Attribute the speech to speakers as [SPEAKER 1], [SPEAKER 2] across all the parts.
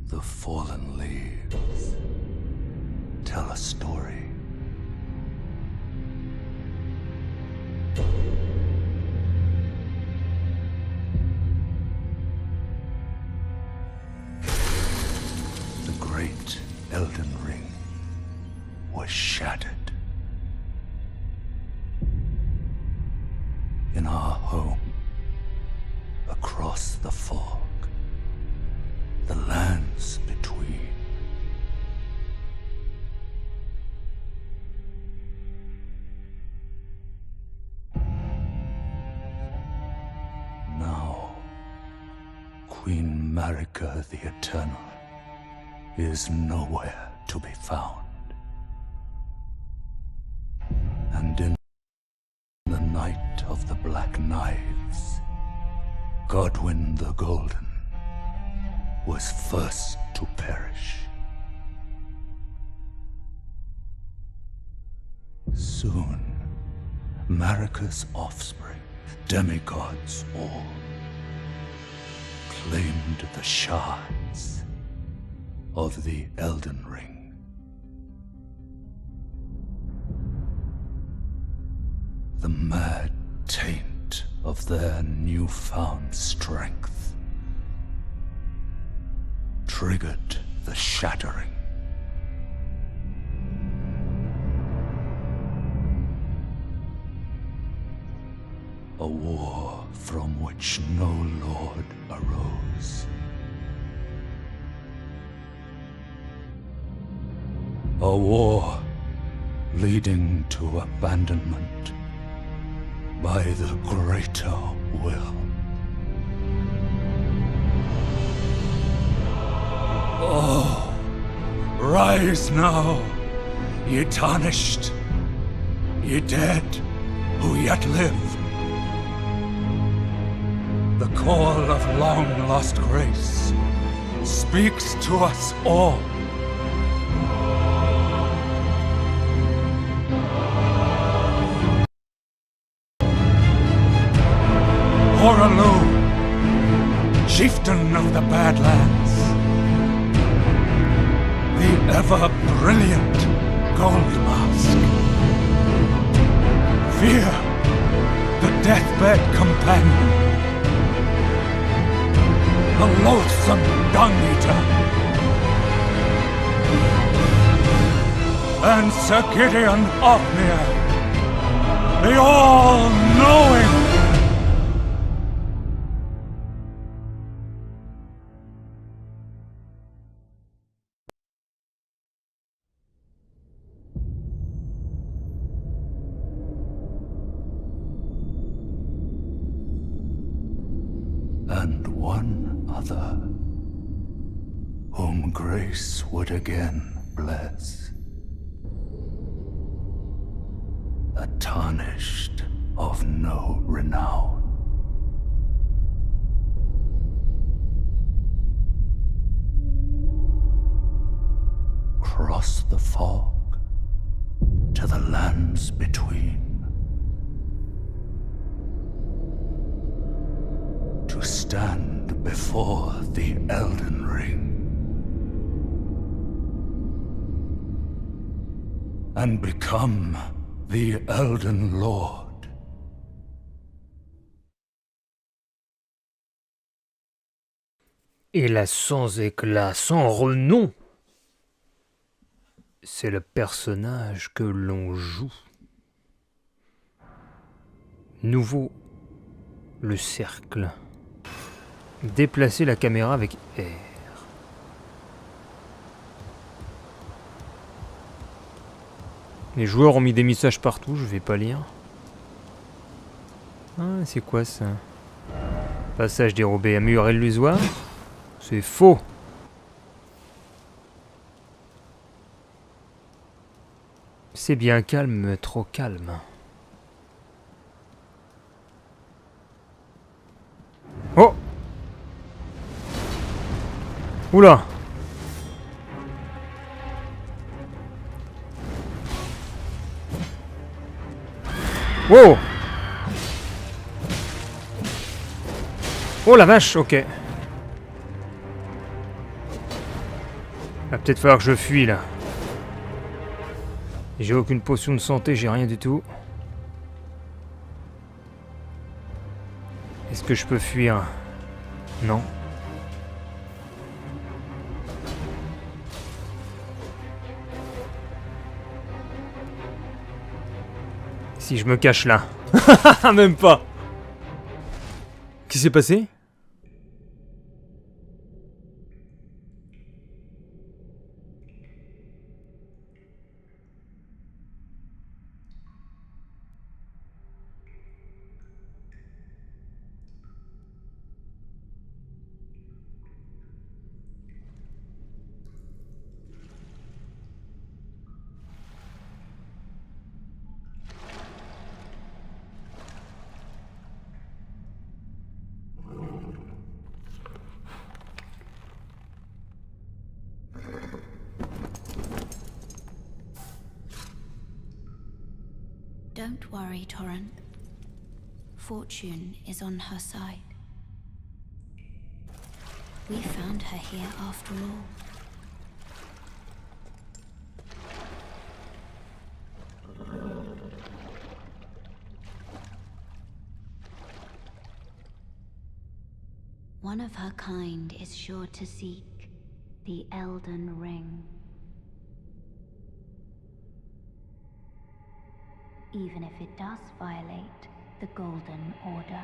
[SPEAKER 1] The fallen leaves tell a story. The great Elden Ring was shattered. In our home, across the fog, the lands between. Now, Queen Marika the Eternal is nowhere to be found. And in the night of the Black Knives, Godwyn the Golden was first to perish. Soon, Marika's offspring, demigods all, claimed the shards of the Elden Ring. The mad taint of their newfound strength triggered the shattering. A war from which no lord arose. A war leading to abandonment by the greater will. Oh, rise now, ye tarnished, ye dead who yet live. The call of long-lost grace speaks to us all. Hoarah, chieftain of the Badlands, the ever-brilliant Gold Mask. Fear, the deathbed companion, the loathsome Dung-Eater, and Sir Gideon Ofnir, the all-knowing. And one other, whom grace would again bless. A tarnished of no renown. Cross the fog to the lands between. To stand before the Elden Ring and become the Elden Lord.
[SPEAKER 2] Et là, sans éclat, sans renom, c'est le personnage que l'on joue. Nouveau, le cercle. Déplacer la caméra avec R. Les joueurs ont mis des messages partout, je vais pas lire. Ah, c'est quoi ça? Passage dérobé à mur illusoire? C'est faux. C'est bien calme, trop calme. Oh! Oula! Wow! Oh la vache, ok. Va peut-être falloir que je fuis là. J'ai aucune potion de santé, j'ai rien du tout. Est-ce que je peux fuir? Non. Si je me cache là. Même pas. Qu'est-ce qui s'est passé?
[SPEAKER 3] Don't worry, Torrent. Fortune is on her side. We found her here after all. One of her kind is sure to seek the Elden Ring. Even if it does violate the Golden Order.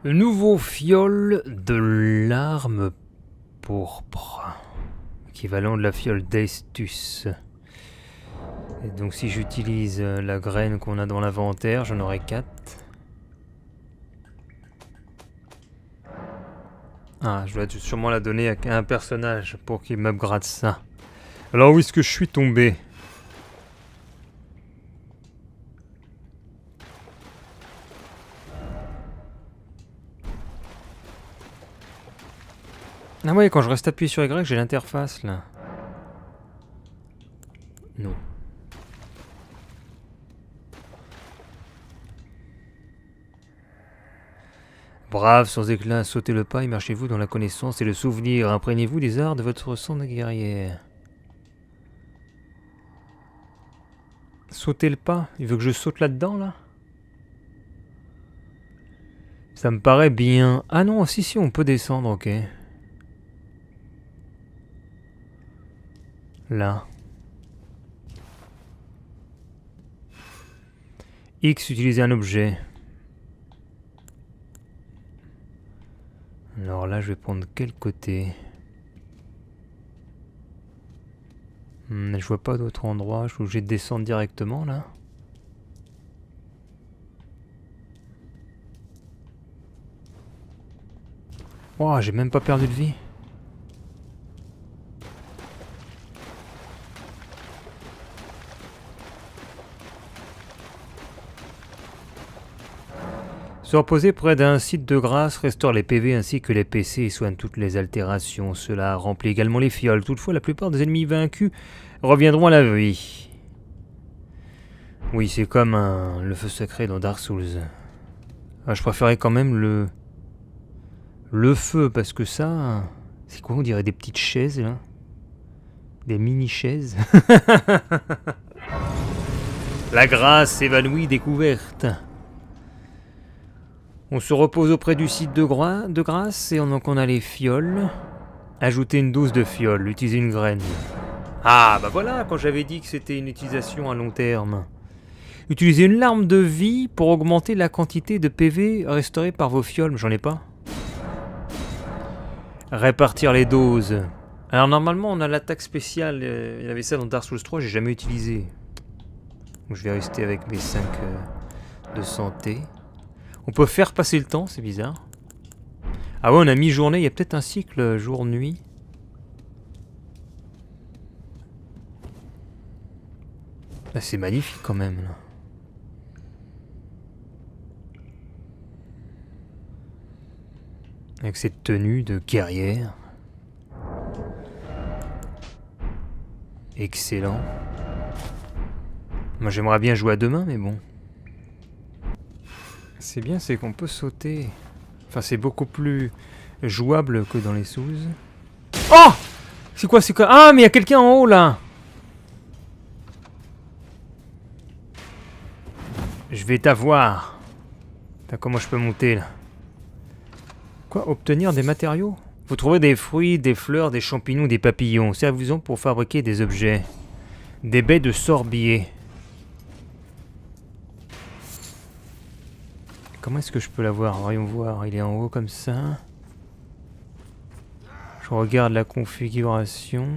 [SPEAKER 2] Le nouveau fiole de l'arme pourpre, équivalent de la fiole d'Estus. Et donc si j'utilise la graine qu'on a dans l'inventaire, j'en aurai 4. Ah, je dois sûrement la donner à un personnage pour qu'il m'upgrade ça. Alors où est-ce que je suis tombé ? Ah ouais, quand je reste appuyé sur Y, j'ai l'interface là. Non. Brave, sans éclat, sautez le pas, immergez-vous dans la connaissance et le souvenir. Imprégnez-vous des arts de votre sang de guerrière. Sauter le pas? Il veut que je saute là-dedans, là? Ça me paraît bien. Ah non, si, on peut descendre, ok. Là. X, utiliser un objet. Alors là, je vais prendre quel côté? Je vois pas d'autre endroit. Je suis obligé de descendre directement, là. Oh, j'ai même pas perdu de vie. Se reposer près d'un site de grâce restaure les PV ainsi que les PC et soigne toutes les altérations. Cela remplit également les fioles. Toutefois, la plupart des ennemis vaincus reviendront à la vie. Oui, c'est comme le feu sacré dans Dark Souls. Ah, je préférais quand même le feu parce que ça... C'est quoi, on dirait des petites chaises là? Des mini-chaises. La grâce évanouie découverte. On se repose auprès du site de grâce et donc on a les fioles. Ajouter une dose de fiole, utiliser une graine. Ah bah voilà, quand j'avais dit que c'était une utilisation à long terme. Utilisez une larme de vie pour augmenter la quantité de PV restaurée par vos fioles, j'en ai pas. Répartir les doses. Alors normalement on a l'attaque spéciale, il y avait ça dans Dark Souls 3, j'ai jamais utilisé. Donc je vais rester avec mes 5 de santé. On peut faire passer le temps, c'est bizarre. Ah ouais, on a mi-journée, il y a peut-être un cycle jour-nuit. Là, c'est magnifique quand même. Là. Avec cette tenue de guerrière. Excellent. Moi j'aimerais bien jouer à demain, mais bon. C'est bien, c'est qu'on peut sauter. Enfin, c'est beaucoup plus jouable que dans les Souls. Oh! C'est quoi, c'est quoi? Ah, mais il y a quelqu'un en haut, là! Je vais t'avoir. Putain, comment je peux monter, là? Quoi? Obtenir des matériaux? Vous trouvez des fruits, des fleurs, des champignons, des papillons. Servez-vous-en pour fabriquer des objets. Des baies de sorbier. Comment est-ce que je peux l'avoir? Voyons voir. Il est en haut comme ça. Je regarde la configuration.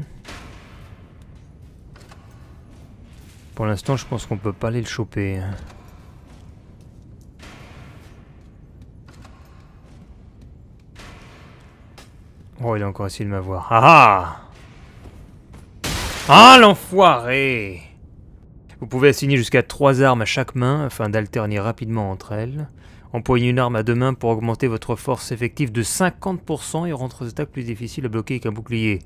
[SPEAKER 2] Pour l'instant, je pense qu'on peut pas aller le choper. Oh, il a encore essayé de m'avoir. Ah ah! Ah, l'enfoiré! Vous pouvez assigner jusqu'à 3 armes à chaque main afin d'alterner rapidement entre elles. Employez une arme à 2 mains pour augmenter votre force effective de 50% et rendre vos attaques plus difficiles à bloquer qu'un bouclier.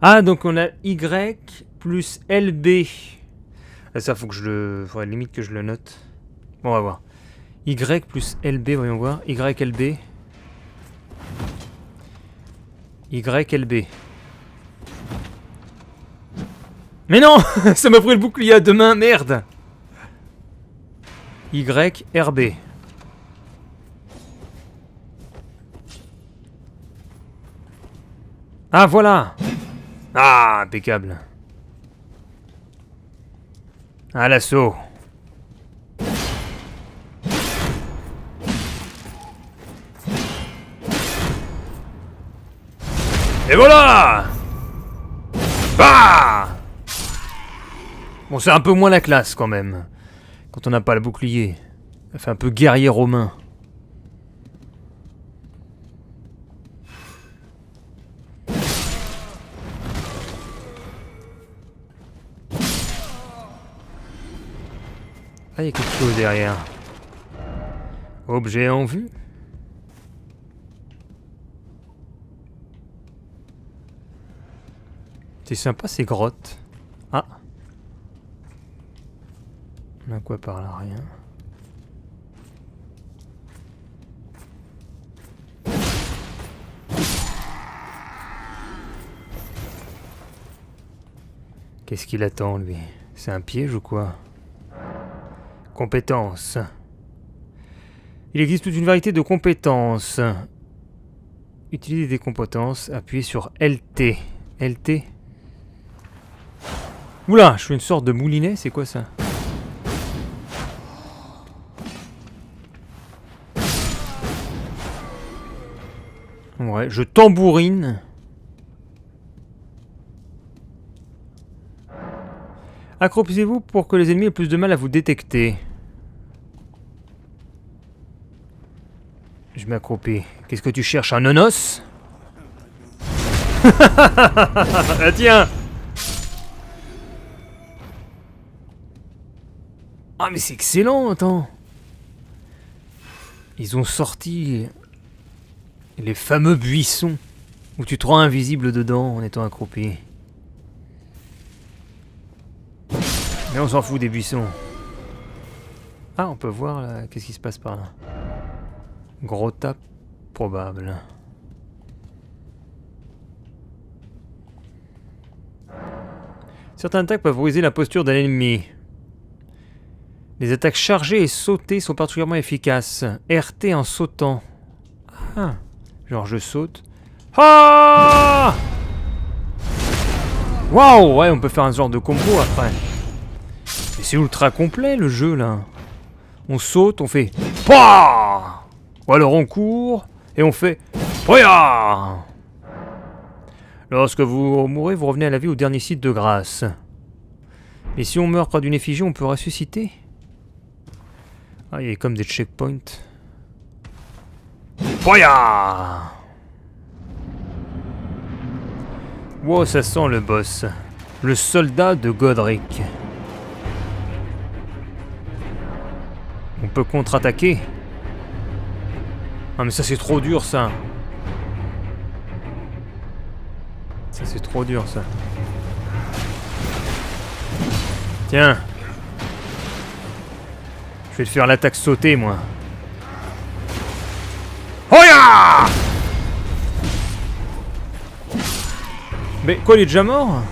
[SPEAKER 2] Ah, donc on a Y plus LB. Ah, ça, faut que je le... faudrait limite que je le note. Bon, on va voir. Y plus LB, voyons voir. YLB. YLB. Mais non! Ça m'a pris le bouclier à 2 mains, merde! YRB. Ah, voilà! Ah, impeccable. À l'assaut. Et voilà! Bah! Bon, c'est un peu moins la classe quand même. Quand on n'a pas le bouclier. Ça fait un peu guerrier romain. Ah, il y a quelque chose derrière. Objet en vue. C'est sympa ces grottes. Ah. On a quoi par là? Rien. Qu'est-ce qu'il attend lui? C'est un piège ou quoi? Compétences. Il existe toute une variété de compétences. Utilisez des compétences, appuyez sur LT. LT. Oula, je fais une sorte de moulinet, c'est quoi ça? Ouais, je tambourine. Accroupissez-vous pour que les ennemis aient plus de mal à vous détecter. Je m'accroupis. Qu'est-ce que tu cherches, un nonos? Ah tiens! Ah mais c'est excellent, attends! Ils ont sorti les fameux buissons où tu te rends invisible dedans en étant accroupi. Mais on s'en fout des buissons. Ah, on peut voir là, qu'est-ce qui se passe par là. Gros tap probable. Certaines attaques peuvent briser la posture d'un ennemi. Les attaques chargées et sautées sont particulièrement efficaces. RT en sautant. Ah, genre je saute. Ah! Waouh, ouais, on peut faire un genre de combo après. Mais c'est ultra complet le jeu là. On saute, on fait Pouah! Ou alors on court et on fait Pouah! Lorsque vous mourrez, vous revenez à la vie au dernier site de grâce. Mais si on meurt près d'une effigie, on peut ressusciter? Ah, il y a comme des checkpoints. Voya! Wow, ça sent le boss. Le soldat de Godric. On peut contre-attaquer. Ah mais ça c'est trop dur ça. Ça c'est trop dur ça. Tiens. Je vais te faire l'attaque sautée moi. Hoya! Mais quoi, il est déjà mort?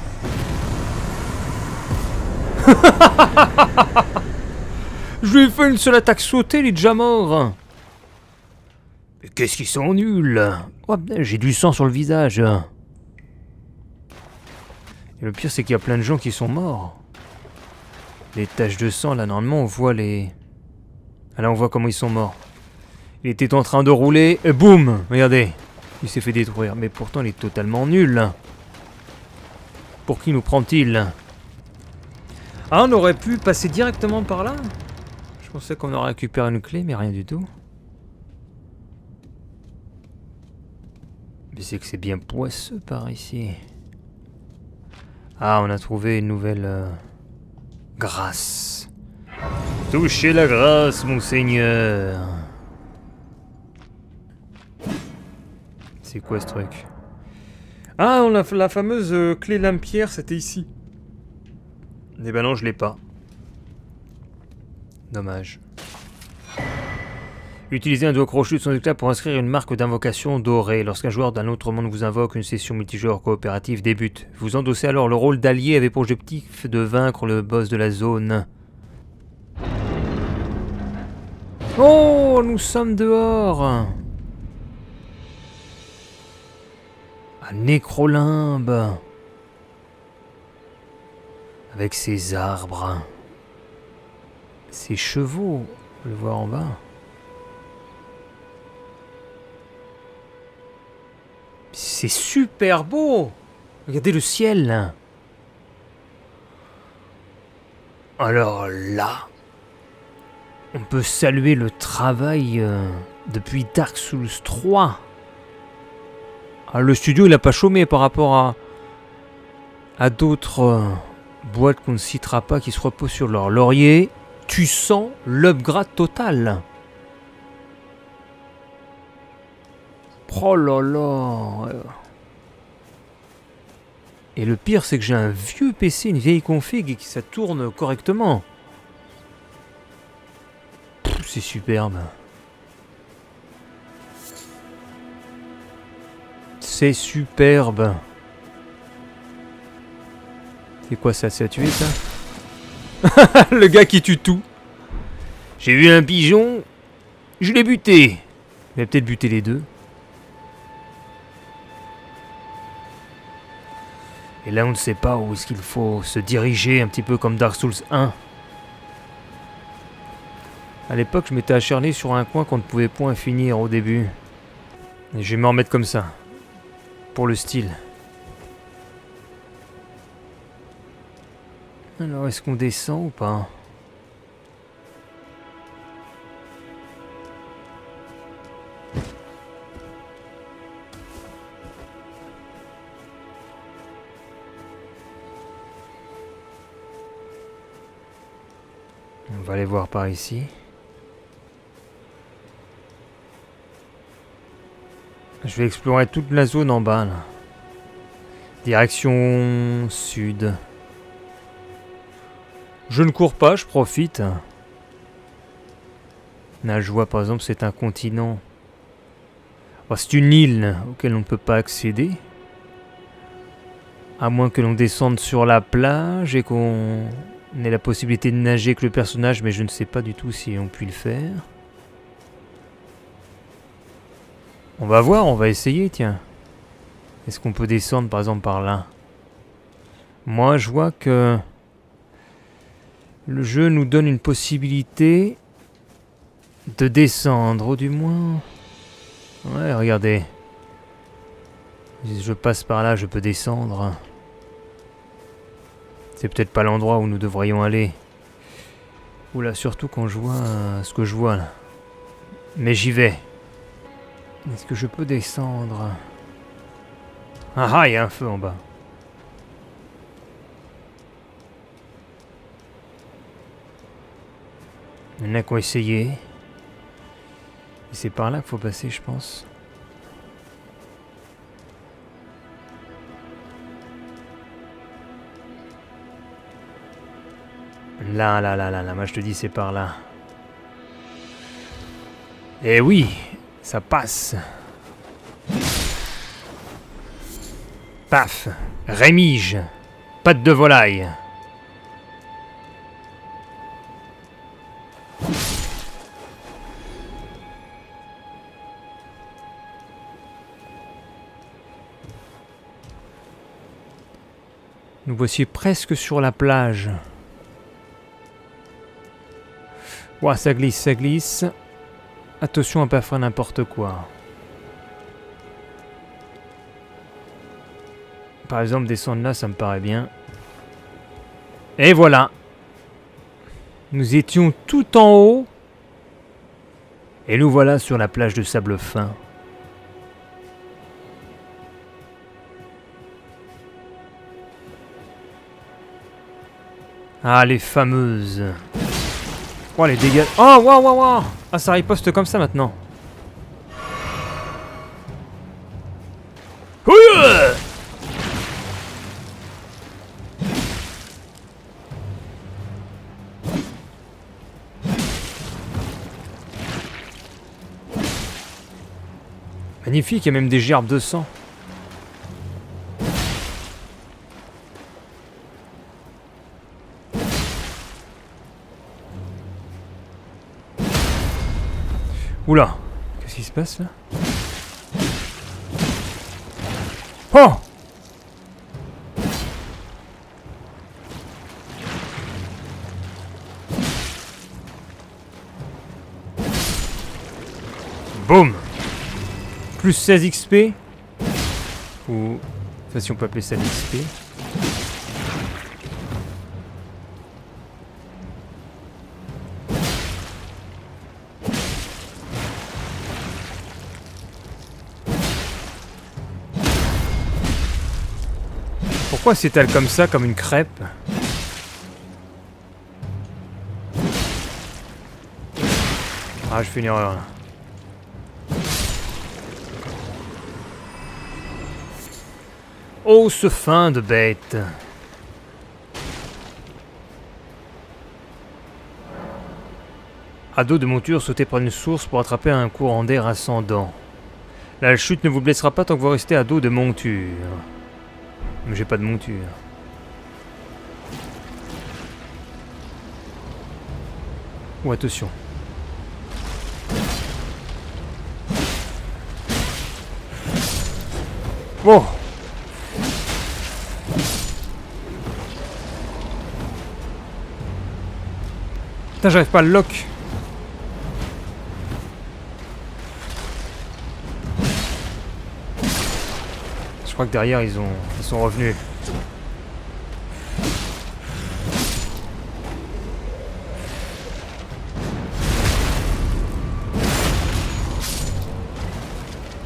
[SPEAKER 2] Je lui ai fait une seule attaque sautée, il est déjà mort. Mais qu'est-ce qu'ils sont nuls. Oh, j'ai du sang sur le visage. Et le pire, c'est qu'il y a plein de gens qui sont morts. Les taches de sang, là, normalement, on voit les... Ah, là, on voit comment ils sont morts. Il était en train de rouler, et boum! Regardez, il s'est fait détruire. Mais pourtant, il est totalement nul. Pour qui nous prend-il? Ah, on aurait pu passer directement par là? Je pensais qu'on aurait récupéré une clé, mais rien du tout. Mais c'est que c'est bien poisseux par ici. Ah, on a trouvé une nouvelle... grâce. Touchez la grâce, monseigneur. C'est quoi ce truc? Ah, on a la fameuse clé lame-pierre, c'était ici. Eh ben non, je l'ai pas. Dommage. Utilisez un doigt crochet de son éclat pour inscrire une marque d'invocation dorée. Lorsqu'un joueur d'un autre monde vous invoque, une session multijoueur coopérative débute. Vous endossez alors le rôle d'allié avec pour objectif de vaincre le boss de la zone. Oh, nous sommes dehors. Un nécrolimbe. Avec ses arbres. Ses chevaux. On peut le voir en bas. C'est super beau. Regardez le ciel. Alors là, on peut saluer le travail depuis Dark Souls 3. Ah, le studio il a pas chômé par rapport à d'autres boîtes qu'on ne citera pas qui se reposent sur leur laurier. Tu sens l'upgrade total. Oh là là. Et le pire c'est que j'ai un vieux PC, une vieille config et que ça tourne correctement. C'est superbe. C'est superbe. C'est quoi ça? C'est à tuer ça? Le gars qui tue tout. J'ai vu un pigeon, je l'ai buté. Il va peut-être buter les deux. Et là on ne sait pas où est-ce qu'il faut se diriger, un petit peu comme Dark Souls 1. À l'époque je m'étais acharné sur un coin qu'on ne pouvait point finir au début. Et je vais m'en remettre comme ça. Pour le style. Alors est-ce qu'on descend ou pas? On va aller voir par ici. Je vais explorer toute la zone en bas là. Direction sud. Je ne cours pas, je profite. Là je vois par exemple c'est un continent. Oh, c'est une île auquel on ne peut pas accéder. À moins que l'on descende sur la plage et qu'on ait la possibilité de nager avec le personnage, mais je ne sais pas du tout si on peut le faire. On va voir, on va essayer, tiens. Est-ce qu'on peut descendre par exemple par là? Moi je vois que le jeu nous donne une possibilité de descendre, ou du moins... Ouais, regardez. Si je passe par là, je peux descendre. C'est peut-être pas l'endroit où nous devrions aller. Oula, surtout quand je vois ce que je vois là. Mais j'y vais. Est-ce que je peux descendre? Ah ah, il y a un feu en bas. Il y en a qui ont essayé. Et c'est par là qu'il faut passer, je pense. Là, moi je te dis c'est par là. Eh oui, ça passe. Paf, rémige, patte de volaille. Nous voici presque sur la plage. Ouah, ça glisse, ça glisse. Attention à pas faire n'importe quoi. Par exemple, descendre là, ça me paraît bien. Et voilà. Nous étions tout en haut. Et nous voilà sur la plage de sable fin. Ah, les fameuses. Oh, les dégâts. Oh, waouh, waouh, waouh. Ah, ça riposte comme ça maintenant. Ouah. Magnifique, il y a même des gerbes de sang. Oula, qu'est-ce qui se passe là? Oh! Boum! Plus 16 XP. Ou... Enfin, si on peut appeler ça l'XP. Pourquoi s'étale comme ça, comme une crêpe? Ah, je fais une erreur là. Oh, ce fin de bête! À dos de monture, sautez près d'une source pour attraper un courant d'air ascendant. La chute ne vous blessera pas tant que vous restez à dos de monture. Mais j'ai pas de monture. Oh, attention. Oh! Putain, j'arrive pas à le lock. Je crois que derrière ils sont revenus.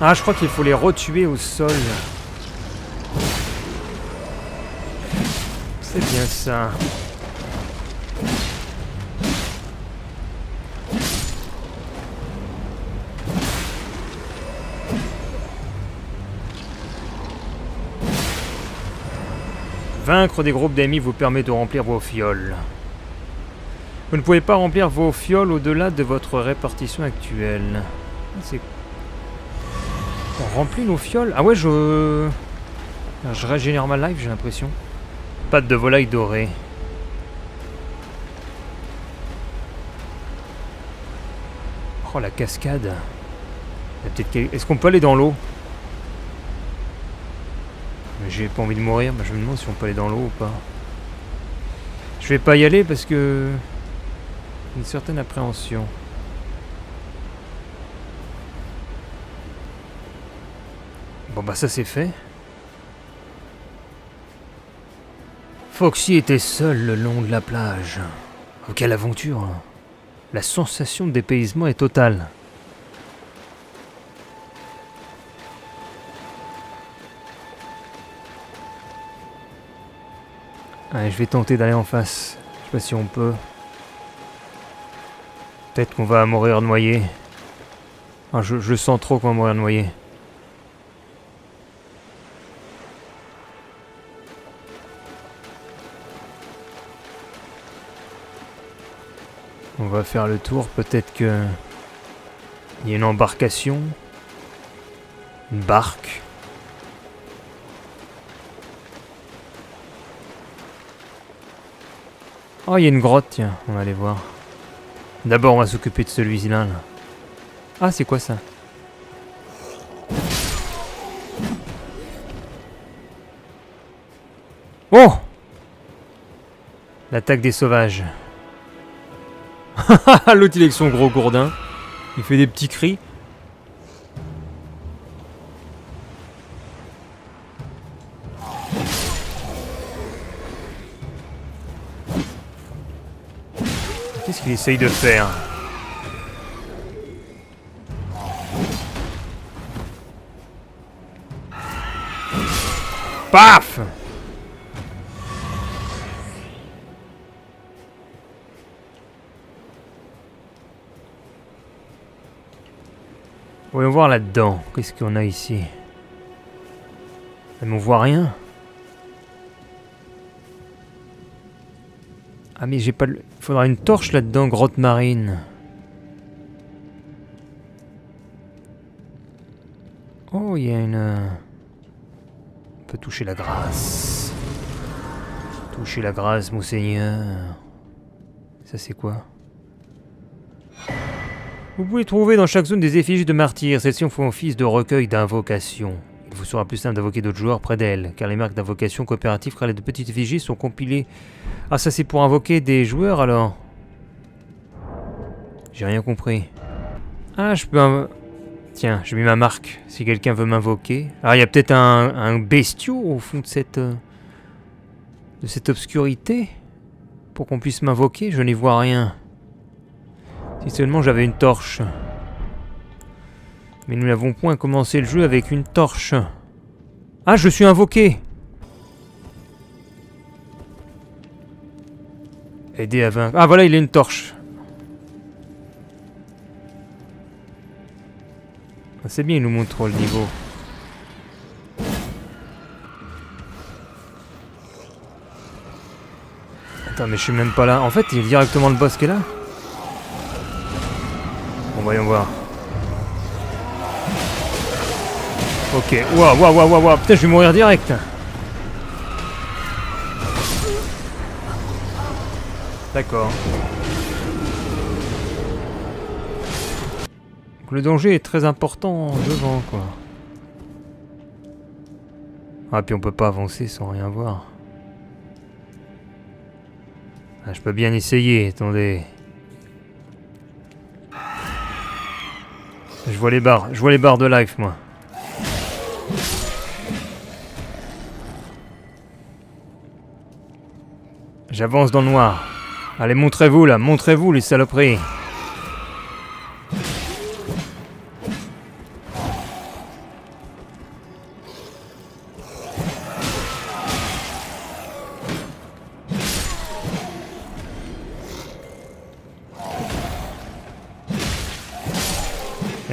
[SPEAKER 2] Ah, je crois qu'il faut les retuer au sol. C'est bien ça. Vaincre des groupes d'ennemis vous permet de remplir vos fioles. Vous ne pouvez pas remplir vos fioles au-delà de votre répartition actuelle. C'est... On remplit nos fioles? Ah ouais, je régénère ma life, j'ai l'impression. Patte de volaille dorée. Oh, la cascade. Est-ce qu'on peut aller dans l'eau? J'ai pas envie de mourir, mais je me demande si on peut aller dans l'eau ou pas. Je vais pas y aller parce que... une certaine appréhension. Bon bah ça c'est fait. Foxy était seul le long de la plage. Oh, quelle aventure! La sensation de dépaysement est totale. Allez, je vais tenter d'aller en face. Je sais pas si on peut. Peut-être qu'on va mourir noyé. Ah, je sens trop qu'on va mourir noyé. On va faire le tour, peut-être que... Il y a une embarcation. Une barque. Oh, il y a une grotte, tiens, on va aller voir. D'abord, on va s'occuper de celui-là. Là. Ah, c'est quoi ça? Oh! L'attaque des sauvages. L'autre il est avec son gros gourdin. Il fait des petits cris. Qu'est-ce qu'il essaye de faire? Paf! Voyons voir là-dedans. Qu'est-ce qu'on a ici? Mais on voit rien. Ah mais j'ai pas le... Il faudra une torche là-dedans, grotte marine. Oh, il y a une... On peut toucher la grâce. Toucher la grâce, monseigneur. Ça c'est quoi? Vous pouvez trouver dans chaque zone des effigies de martyrs. Celles-ci font office de recueil d'invocations. Il vous sera plus simple d'invoquer d'autres joueurs près d'elles, car les marques d'invocation coopératives créées de petites effigies sont compilées. Ah, ça c'est pour invoquer des joueurs alors? J'ai rien compris. Ah, je peux... Tiens, j'ai mis ma marque, si quelqu'un veut m'invoquer. Ah, il y a peut-être un bestiau au fond de cette obscurité, pour qu'on puisse m'invoquer, je n'y vois rien. Si seulement j'avais une torche. Mais nous n'avons point commencé le jeu avec une torche. Ah, je suis invoqué! Aider à vaincre... Ah, voilà, il a une torche. Ah, c'est bien, il nous montre le niveau. Attends, mais je suis même pas là. En fait, il y a directement le boss qui est là. Bon, voyons voir. Ok, waouh, waouh, waouh, waouh, putain, je vais mourir direct. D'accord. Donc le danger est très important devant, quoi. Ah, puis on peut pas avancer sans rien voir. Ah, je peux bien essayer, attendez. Je vois les barres de life, moi. J'avance dans le noir. Allez, montrez-vous là, montrez-vous les saloperies.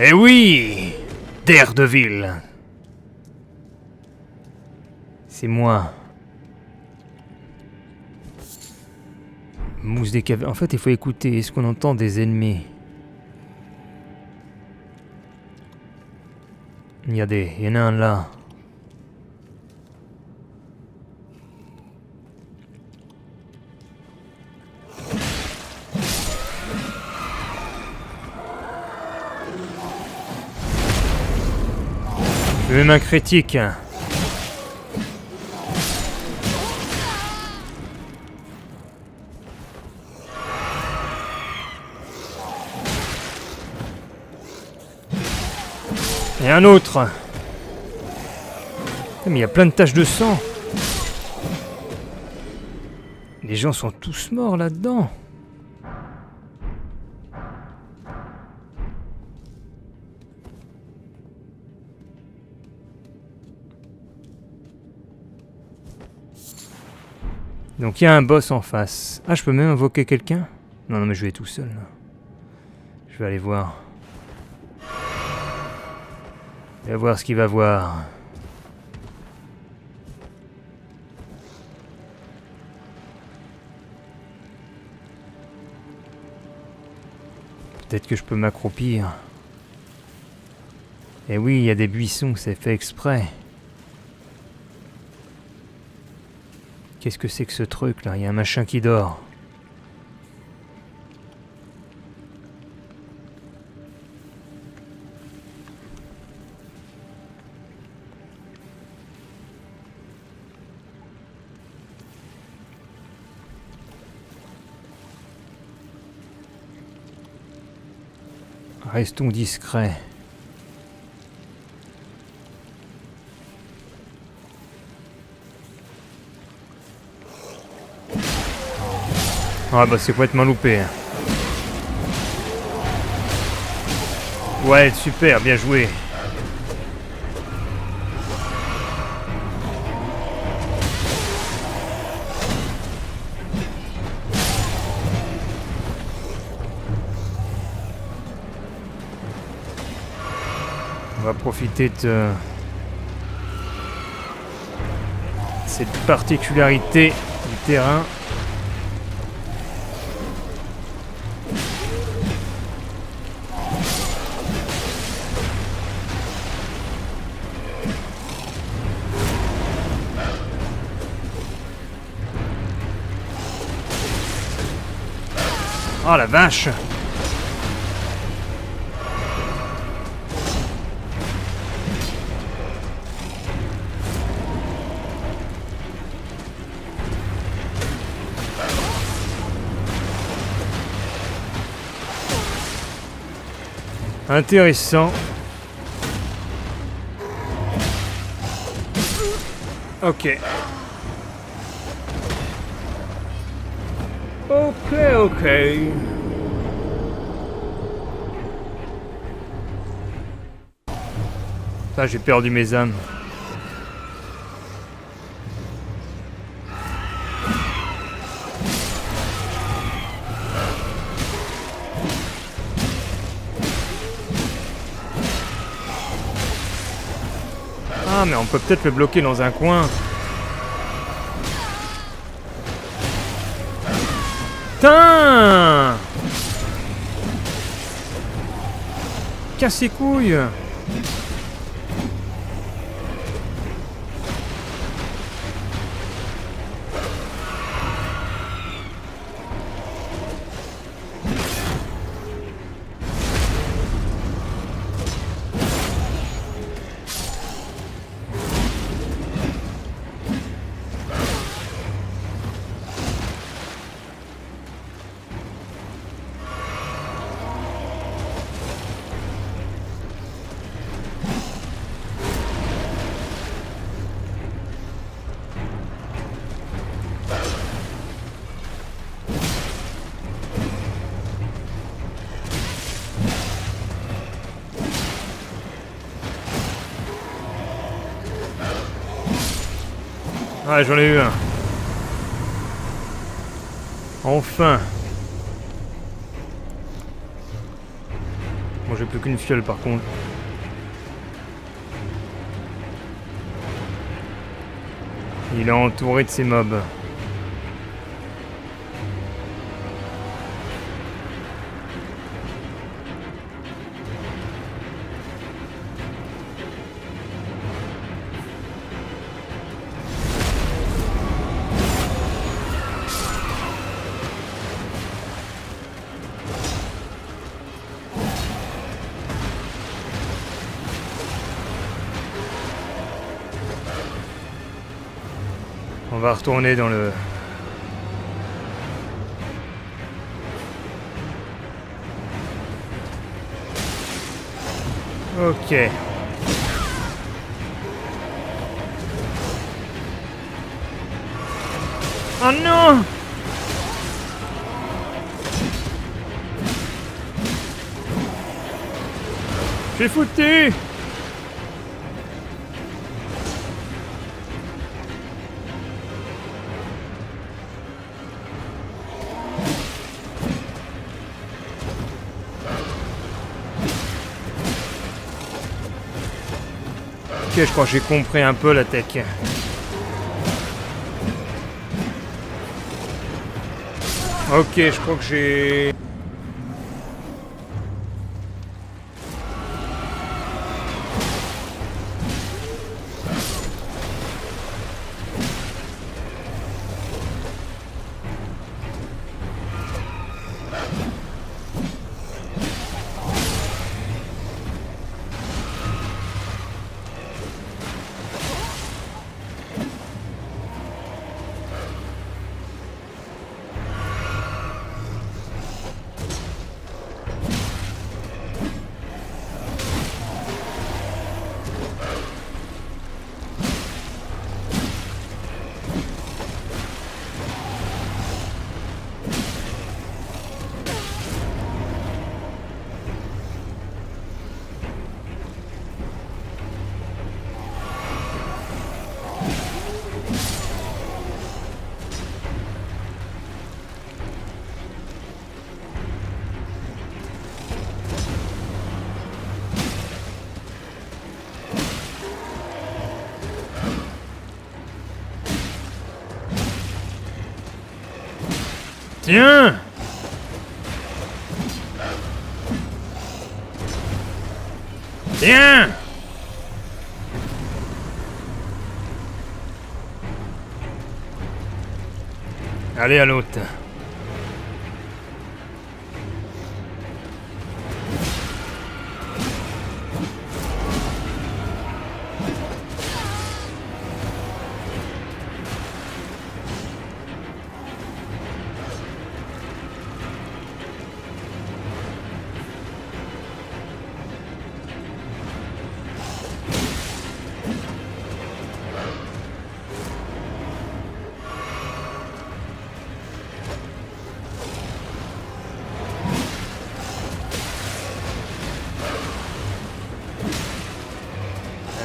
[SPEAKER 2] Eh oui, Daredevil. C'est moi. Mousse des cavernes. En fait, il faut écouter. Est-ce qu'on entend des ennemis? Il y en a un là. Je veux ma critique. Et un autre. Mais il y a plein de taches de sang. Les gens sont tous morts là-dedans. Donc il y a un boss en face. Ah, je peux même invoquer quelqu'un? Non, non, mais je vais tout seul, là. Je vais aller voir. Je vais voir ce qu'il va voir. Peut-être que je peux m'accroupir. Eh oui, il y a des buissons, c'est fait exprès. Qu'est-ce que c'est que ce truc là? Il y a un machin qui dort. Restons discrets. Ah bah c'est complètement loupé. Hein. Ouais, super, bien joué. On va profiter de cette particularité du terrain. Oh la vache! Intéressant. Ok. Ok. Ah, j'ai perdu mes âmes. Ah, mais on peut peut-être le bloquer dans un coin. Putain! Casse ses couilles! Ah, j'en ai eu un. Enfin. Bon, j'ai plus qu'une fiole par contre. Il est entouré de ses mobs. On va retourner dans le... Ok. Oh non! C'est foutu! Ok, je crois que j'ai compris un peu la tech. Ok, je crois que j'ai... Tiens! Tiens! Allez à l'autre.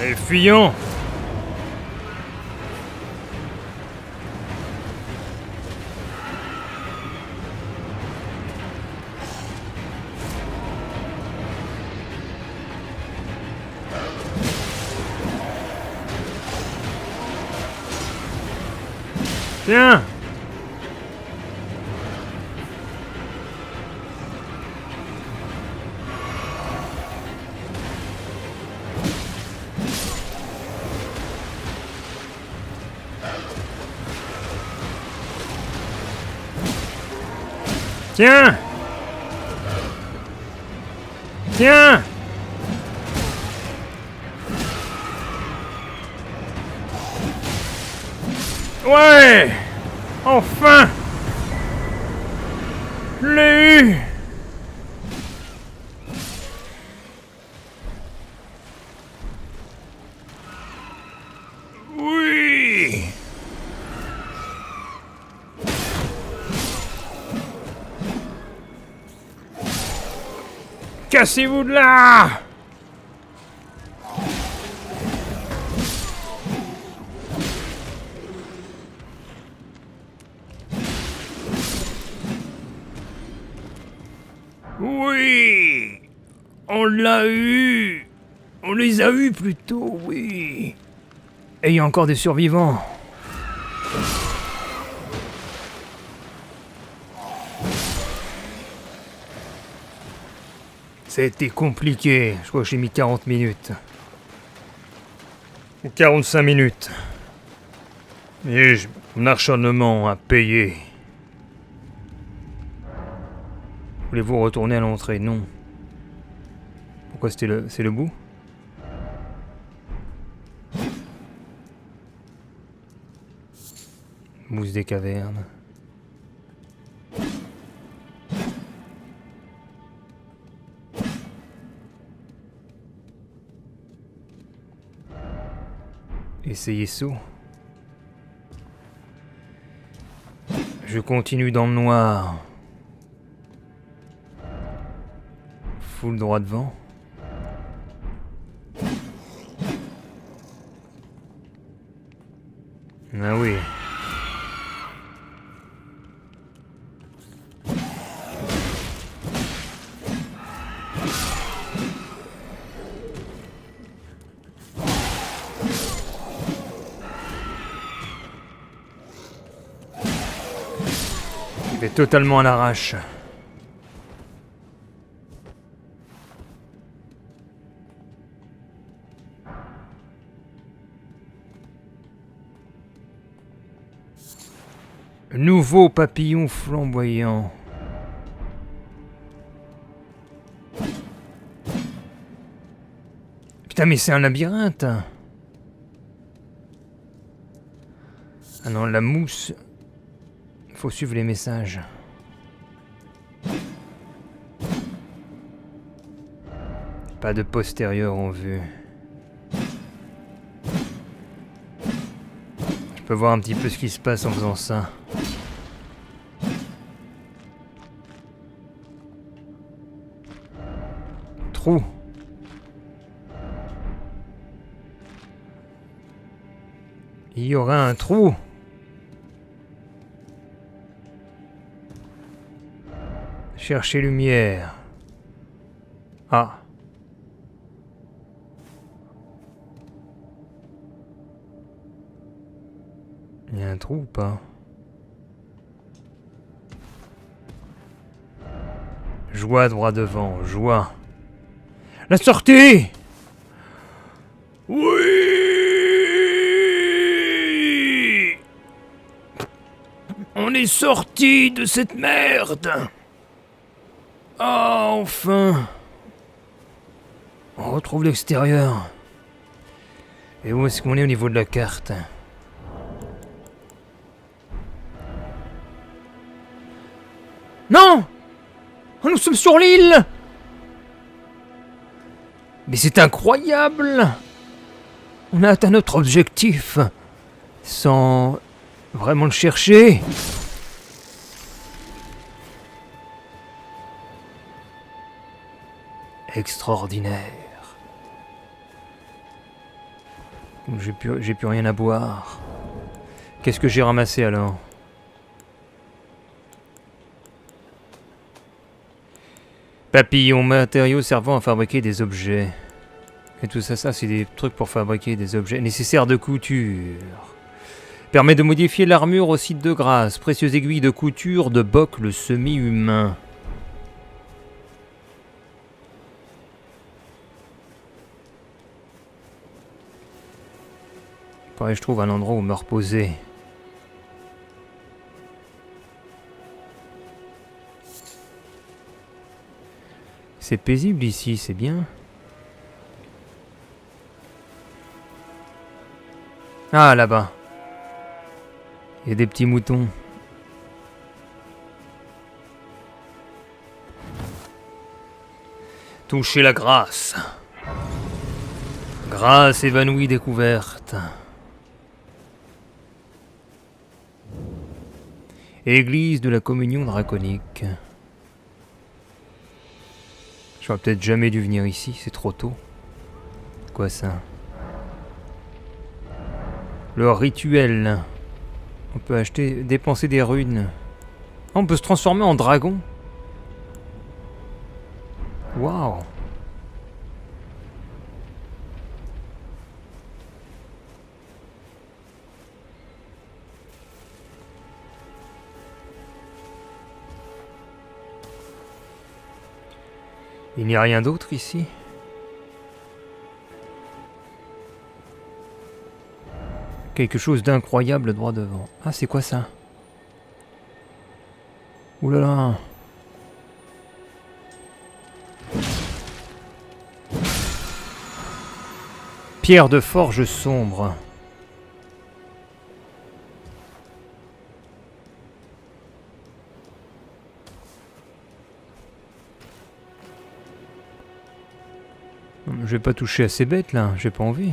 [SPEAKER 2] Allez, fuyons! Tiens! Tiens! Tiens! Ouais! Enfin! Je l'ai eu! Oui! Cassez-vous de là! Oui! On l'a eu! On les a eus plutôt, oui! Et il y a encore des survivants. Ça a été compliqué. Je crois que j'ai mis 40 minutes. Ou 45 minutes. Et mon acharnement a payé. Voulez-vous retourner à l'entrée? Non. Pourquoi c'est le bout? Mousse des cavernes. Essayez saut. Je continue dans le noir. Full droit devant. C'est totalement à l'arrache. Nouveau papillon flamboyant. Putain, mais c'est un labyrinthe. Ah non, la mousse. Faut suivre les messages. Pas de postérieur en vue. Je peux voir un petit peu ce qui se passe en faisant ça. Trou. Il y aura un trou. Chercher lumière. Ah. Il y a un trou ou pas? Joie droit devant, joie. La sortie! Oui! On est sorti de cette merde! Ah, enfin! On retrouve l'extérieur. Et où est-ce qu'on est au niveau de la carte? Non! Oh, nous sommes sur l'île! Mais c'est incroyable! On a atteint notre objectif sans vraiment le chercher. Extraordinaire. J'ai plus rien à boire. Qu'est-ce que j'ai ramassé alors? Papillon, matériaux servant à fabriquer des objets. Et tout ça, c'est des trucs pour fabriquer des objets nécessaires de couture. Permet de modifier l'armure au site de grâce. Précieuse aiguille de couture de Boc le semi-humain. Faudrait que je trouve un endroit où me reposer. C'est paisible ici, c'est bien. Ah, là-bas. Il y a des petits moutons. Touchez la grâce. Grâce évanouie découverte. Église de la communion draconique. J'aurais peut-être jamais dû venir ici, c'est trop tôt. Quoi ça? Le rituel. On peut acheter, dépenser des runes. Ah, on peut se transformer en dragon. Waouh. Il n'y a rien d'autre ici? Quelque chose d'incroyable droit devant. Ah, c'est quoi ça? Ouh là là. Pierre de forge sombre. Je vais pas toucher à ces bêtes là, j'ai pas envie.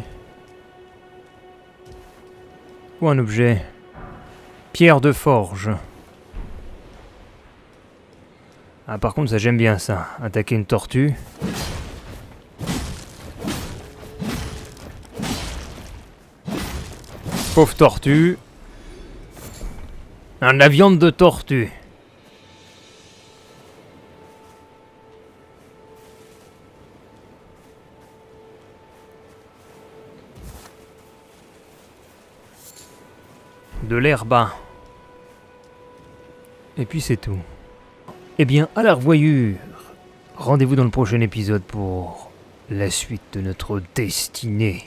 [SPEAKER 2] Ou un objet. Pierre de forge. Ah, par contre, ça j'aime bien ça. Attaquer une tortue. Pauvre tortue. De la viande de tortue. De l'herbe. Et puis c'est tout. Eh bien, à la revoyure. Rendez-vous dans le prochain épisode pour la suite de notre destinée.